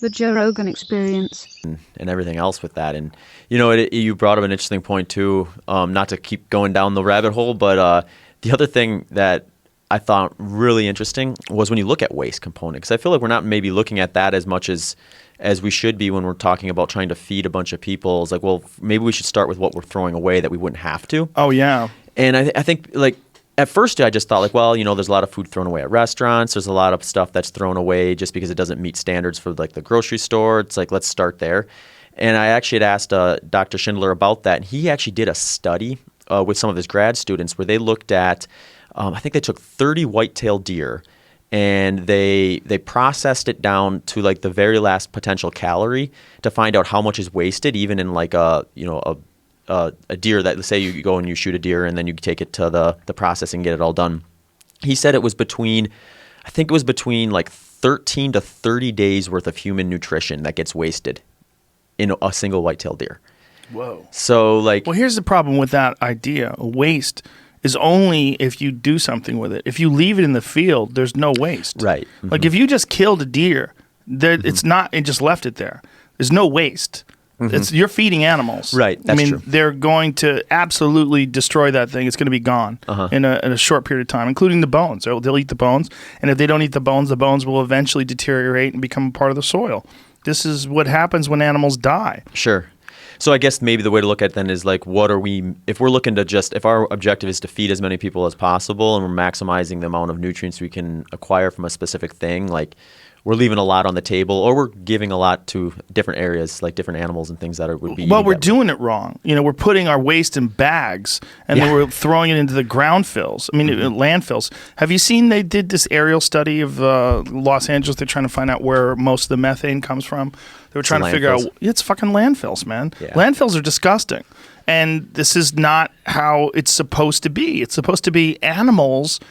The Joe Rogan Experience. And everything else with that. And, you know, you brought up an interesting point, too, not to keep going down the rabbit hole, but the other thing that I thought really interesting was when you look at waste component, because I feel like we're not maybe looking at that as much as we should be when we're talking about trying to feed a bunch of people. It's like, well, maybe we should start with what we're throwing away that we wouldn't have to. Oh, yeah. And I think, like, at first I just thought, like, well, you know, there's a lot of food thrown away at restaurants. There's a lot of stuff that's thrown away just because it doesn't meet standards for, like, the grocery store. It's like, let's start there. And I actually had asked Dr. Schindler about that. And he actually did a study with some of his grad students where they looked at, I think they took 30 white-tailed deer and they processed it down to, like, the very last potential calorie to find out how much is wasted, even in, like, a deer that, let's say you go and you shoot a deer and then you take it to the process and get it all done. He said it was between like 13 to 30 days worth of human nutrition that gets wasted in a single white-tailed deer. Whoa. So, like... Well, here's the problem with that idea. Waste is only if you do something with it. If you leave it in the field, there's no waste. Right. Mm-hmm. Like, if you just killed a deer, it's not, and just left it there, there's no waste. Mm-hmm. You're feeding animals. Right, that's true. They're going to absolutely destroy that thing. It's going to be gone in a short period of time, including the bones. They'll eat the bones, and if they don't eat the bones will eventually deteriorate and become part of the soil. This is what happens when animals die. Sure. So I guess maybe the way to look at it then is, like, if we're looking to if our objective is to feed as many people as possible and we're maximizing the amount of nutrients we can acquire from a specific thing, like, we're leaving a lot on the table, or we're giving a lot to different areas, like different animals and things that would be. Well, we're doing it wrong. You know, we're putting our waste in bags, and then we're throwing it into the ground fills. I mean, landfills. Have you seen they did this aerial study of Los Angeles? They're trying to find out where most of the methane comes from. They were trying to figure out. It's fucking landfills, man. Yeah. Landfills are disgusting. And this is not how it's supposed to be. It's supposed to be animals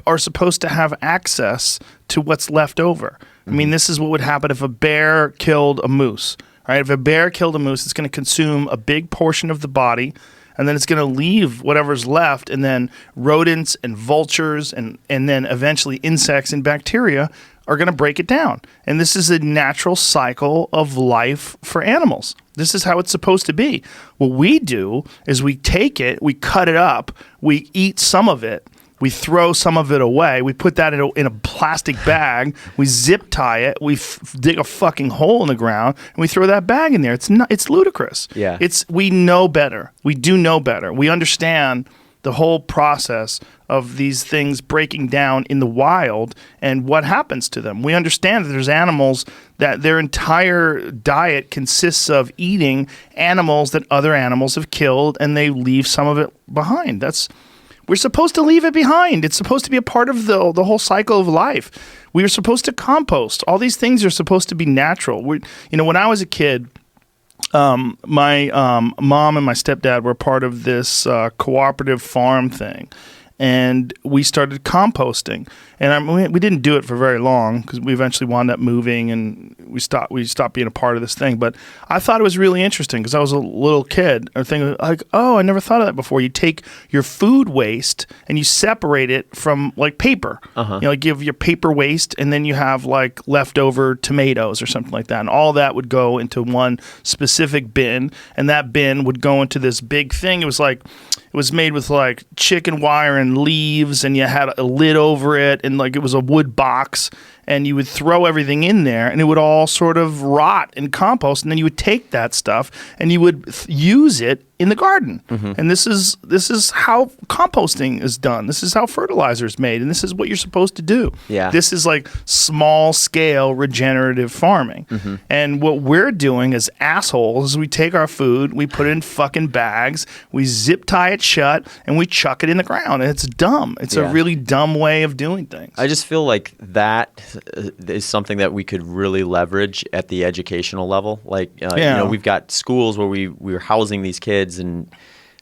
are supposed to have access to what's left over. I mean, this is what would happen if a bear killed a moose. Right? If a bear killed a moose, it's going to consume a big portion of the body, and then it's going to leave whatever's left, and then rodents and vultures and then eventually insects and bacteria are going to break it down. And this is a natural cycle of life for animals. This is how it's supposed to be. What we do is we take it, we cut it up, we eat some of it, we throw some of it away. We put that in a plastic bag. We zip tie it. We dig a fucking hole in the ground, and we throw that bag in there. It's ludicrous. Yeah. We know better. We do know better. We understand the whole process of these things breaking down in the wild and what happens to them. We understand that there's animals that their entire diet consists of eating animals that other animals have killed, and they leave some of it behind. We're supposed to leave it behind. It's supposed to be a part of the whole cycle of life. We are supposed to compost. All these things are supposed to be natural. When I was a kid, my mom and my stepdad were part of this cooperative farm thing. And we started composting. And we didn't do it for very long because we eventually wound up moving and we stopped being a part of this thing. But I thought it was really interesting because I was a little kid. I think like, oh, I never thought of that before. You take your food waste and you separate it from like paper. Like you have your paper waste and then you have like leftover tomatoes or something like that. And all that would go into one specific bin. And that bin would go into this big thing. It was made with like chicken wire and leaves, and you had a lid over it, and like it was a wood box, and you would throw everything in there, and it would all sort of rot and compost, and then you would take that stuff and you would use it in the garden. And this is how composting is done. This is how fertilizer is made, and this is what you're supposed to do. Yeah. This is like small scale regenerative farming. And what we're doing as assholes is we take our food, we put it in fucking bags, we zip tie it shut, and we chuck it in the ground. And it's dumb. It's a really dumb way of doing things. I just feel like that is something that we could really leverage at the educational level. Like, we've got schools where we're housing these kids, and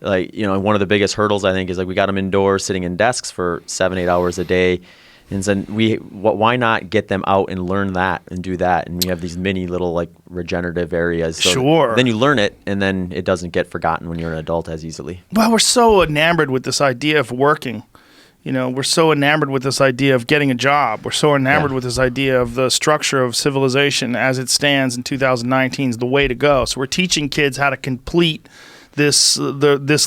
like, one of the biggest hurdles I think is like we got them indoors sitting in desks for 7-8 hours a day. And then why not get them out and learn that and do that? And we have these mini little like regenerative areas. So sure. Then you learn it, and then it doesn't get forgotten when you're an adult as easily. Well, we're so enamored with this idea of working. we're so enamored with this idea of getting a job. We're so enamored with this idea of the structure of civilization as it stands in 2019 is the way to go. So we're teaching kids how to complete this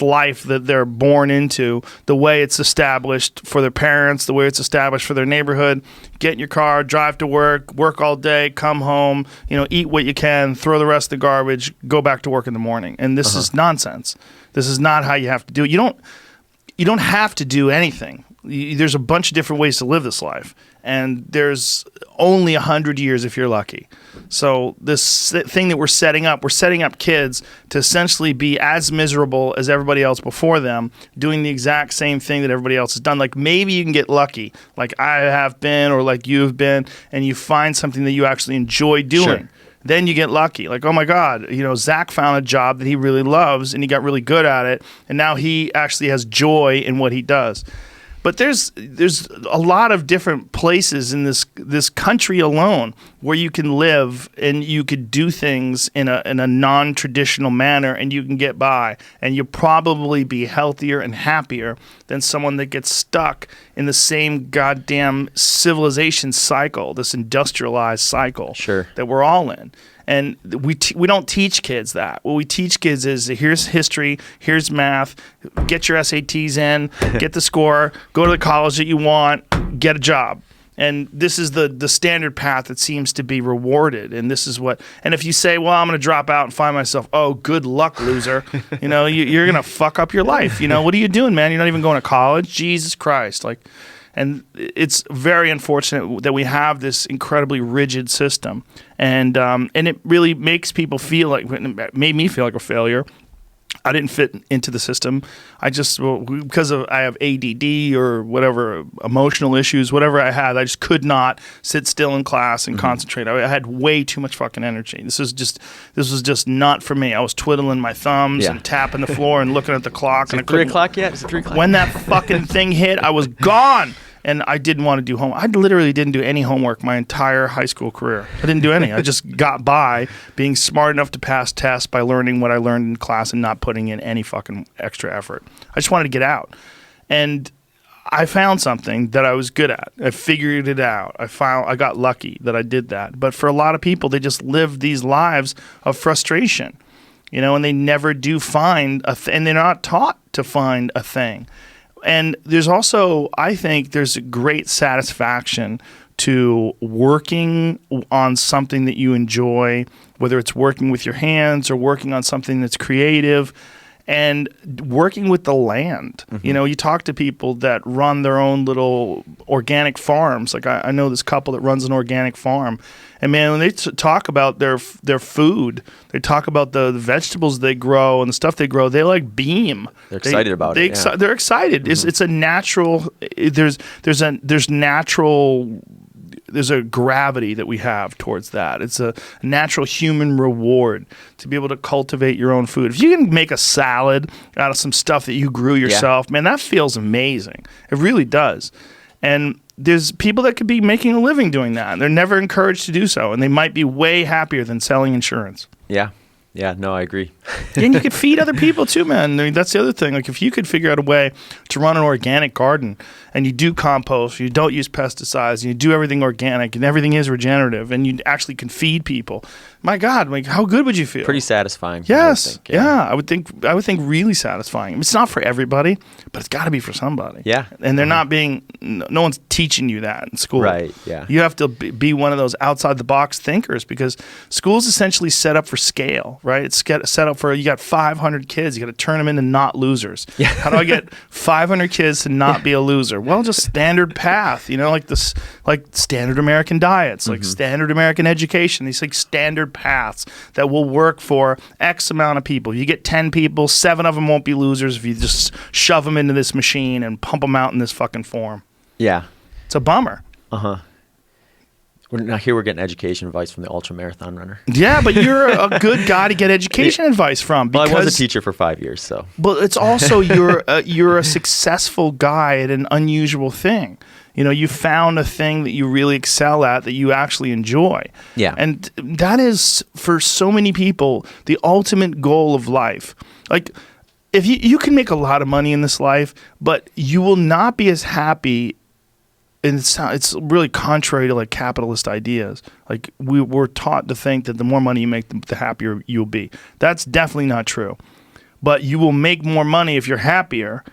life that they're born into, the way it's established for their parents, the way it's established for their neighborhood. Get in your car, drive to work all day, come home, eat what you can, throw the rest of the garbage, go back to work in the morning. And this is nonsense. This is not how you have to do it. You don't have to do anything. There's a bunch of different ways to live this life, and there's only 100 years if you're lucky. So this thing that we're setting up kids to essentially be as miserable as everybody else before them, doing the exact same thing that everybody else has done. Like maybe you can get lucky, like I have been or like you've been, and you find something that you actually enjoy doing. Sure. Then you get lucky. Like, oh my God, Zach found a job that he really loves and he got really good at it, and now he actually has joy in what he does. But there's a lot of different places in this country alone where you can live and you could do things in a non-traditional manner and you can get by, and you'll probably be healthier and happier than someone that gets stuck in the same goddamn civilization cycle, this industrialized cycle that we're all in. And we don't teach kids that. What we teach kids is here's history, here's math, get your SATs in, get the score, go to the college that you want, get a job. And this is the standard path that seems to be rewarded. And this is and if you say, well, I'm going to drop out and find myself, oh, good luck, loser. You're going to fuck up your life. What are you doing, man? You're not even going to college? Jesus Christ. And it's very unfortunate that we have this incredibly rigid system, and it really makes people feel like, it made me feel like a failure. I didn't fit into the system. Because I have ADD or whatever, emotional issues, whatever I had, I just could not sit still in class and concentrate. I had way too much fucking energy. This was just not for me. I was twiddling my thumbs and tapping the floor and looking at the clock. Is it 3 o'clock yet? Is it 3 o'clock? When that fucking thing hit, I was gone. And I didn't want to do homework. I literally didn't do any homework my entire high school career. I didn't do any. I just got by being smart enough to pass tests by learning what I learned in class and not putting in any fucking extra effort. I just wanted to get out. And I found something that I was good at. I figured it out. I got lucky that I did that. But for a lot of people, they just live these lives of frustration, and they never do find and they're not taught to find a thing. And there's also, I think, there's a great satisfaction to working on something that you enjoy, whether it's working with your hands or working on something that's creative, and working with the land. You talk to people that run their own little organic farms. Like I know this couple that runs an organic farm. And man, when they talk about their food, they talk about the vegetables they grow and the stuff they grow, they beam. They're excited about it. They're excited. It's a natural. There's a gravity that we have towards that. It's a natural human reward to be able to cultivate your own food. If you can make a salad out of some stuff that you grew yourself, man, that feels amazing. It really does. And there's people that could be making a living doing that, and they're never encouraged to do so, and they might be way happier than selling insurance. Yeah, no, I agree. And you could feed other people too, man. I mean, that's the other thing. Like if you could figure out a way to run an organic garden and you do compost, you don't use pesticides, and you do everything organic and everything is regenerative, and you actually can feed people. My God, how good would you feel? Pretty satisfying. Yes. I would think really satisfying. It's not for everybody, but it's got to be for somebody. Yeah. And they're not being, no one's teaching you that in school. Right, yeah. You have to be one of those outside the box thinkers, because school's essentially set up for scale, right? It's set up for, you got 500 kids, you got to turn them into not losers. Yeah. How do I get 500 kids to not be a loser? Well, just standard path, like standard American diets, like standard American education, these standard paths that will work for X amount of people. You get 10 people, 7 of them won't be losers if you just shove them into this machine and pump them out in this fucking form. Yeah. It's a bummer. Now here we're getting education advice from the ultra marathon runner. Yeah, but you're a good guy to get education advice from. Well, I was a teacher for 5 years, so. But it's also you're a successful guy at an unusual thing. You found a thing that you really excel at, that you actually enjoy. Yeah. And that is, for so many people, the ultimate goal of life. Like, if you can make a lot of money in this life, but you will not be as happy. And it's really contrary to like capitalist ideas. Like we're taught to think that the more money you make, the happier you'll be. That's definitely not true. But you will make more money if you're happier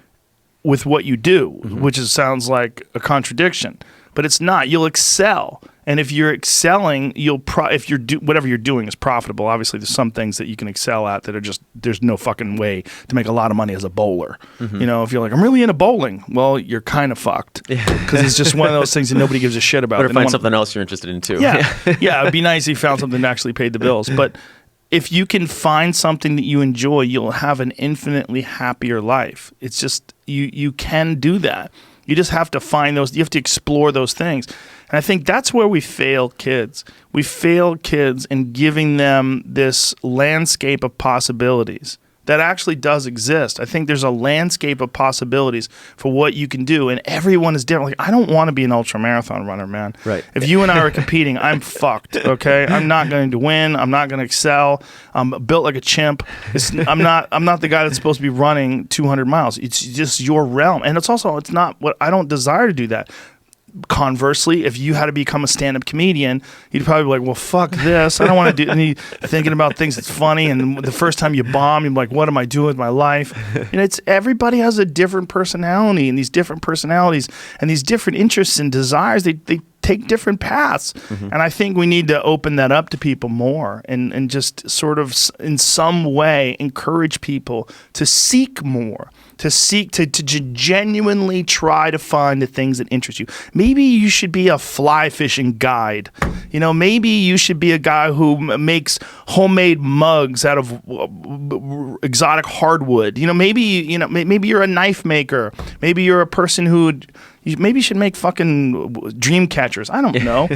with what you do, which sounds like a contradiction. But it's not. You'll excel. And if you're excelling, if whatever you're doing is profitable. Obviously, there's some things that you can excel at that are just there's no fucking way to make a lot of money as a bowler. You know, if you're like, I'm really into bowling, well, you're kind of fucked because it's just one of those things that nobody gives a shit about. Better find something else you're interested in too. Yeah, yeah. It'd be nice if you found something that actually paid the bills. But if you can find something that you enjoy, you'll have an infinitely happier life. It's just you can do that. You just have to find those. You have to explore those things. And I think that's where we fail kids. We fail kids in giving them this landscape of possibilities that actually does exist. I think there's a landscape of possibilities for what you can do, and everyone is different. Like, I don't want to be an ultramarathon runner, man. Right. If you and I are competing, I'm fucked, okay? I'm not going to win. I'm not going to excel. I'm built like a chimp. I'm not the guy that's supposed to be running 200 miles. It's just your realm. And it's not what I don't desire to do that. Conversely, if you had to become a stand-up comedian, you'd probably be like, well, fuck this. I don't want to do any thinking about things that's funny. And the first time you bomb, you're like, what am I doing with my life? And it's everybody has a different personality, and these different personalities and these different interests and desires, they take different paths. And I think we need to open that up to people more and just sort of in some way encourage people to seek more. To genuinely try to find the things that interest you. Maybe you should be a fly fishing guide. You know, maybe you should be a guy who makes homemade mugs out of exotic hardwood. You know, maybe you're a knife maker. Maybe you're a person who maybe you should make fucking dream catchers. I don't know.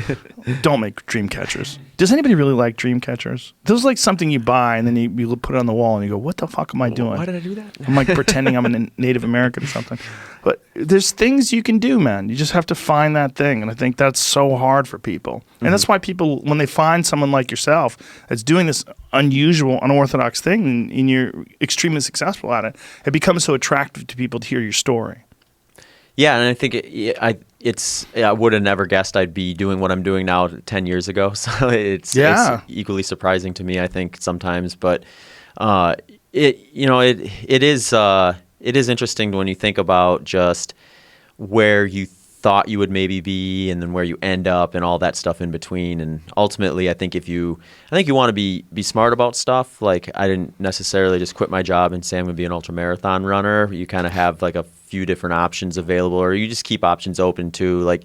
Don't make dream catchers. Does anybody really like dream catchers? Those like something you buy and then you put it on the wall and you go, what the fuck am I doing? Why did I do that? I'm like pretending I'm a Native American or something. But there's things you can do, man. You just have to find that thing. And I think that's so hard for people. And that's why people, when they find someone like yourself that's doing this unusual, unorthodox thing and you're extremely successful at it, it becomes so attractive to people to hear your story. Yeah, and I think I would have never guessed I'd be doing what I'm doing now 10 years ago. So it's equally surprising to me, I think, sometimes. But it is interesting when you think about just where you thought you would maybe be and then where you end up and all that stuff in between. And ultimately, I think you want to be smart about stuff. Like, I didn't necessarily just quit my job and say I'm going to be an ultramarathon runner. You kind of have like a few different options available, or you just keep options open too. Like,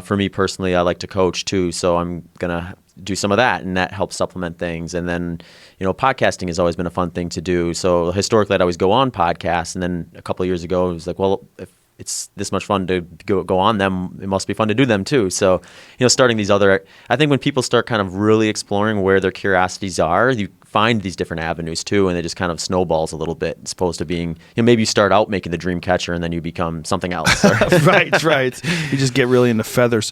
for me personally, I like to coach too, so I'm gonna do some of that, and that helps supplement things. And then, podcasting has always been a fun thing to do. So historically, I'd always go on podcasts, and then a couple of years ago, it was like, well, if it's this much fun to go on them, it must be fun to do them too. So, starting these other, I think when people start kind of really exploring where their curiosities are, you find these different avenues too, and it just kind of snowballs a little bit, as opposed to being, maybe you start out making the dream catcher and then you become something else. Right. You just get really into feathers.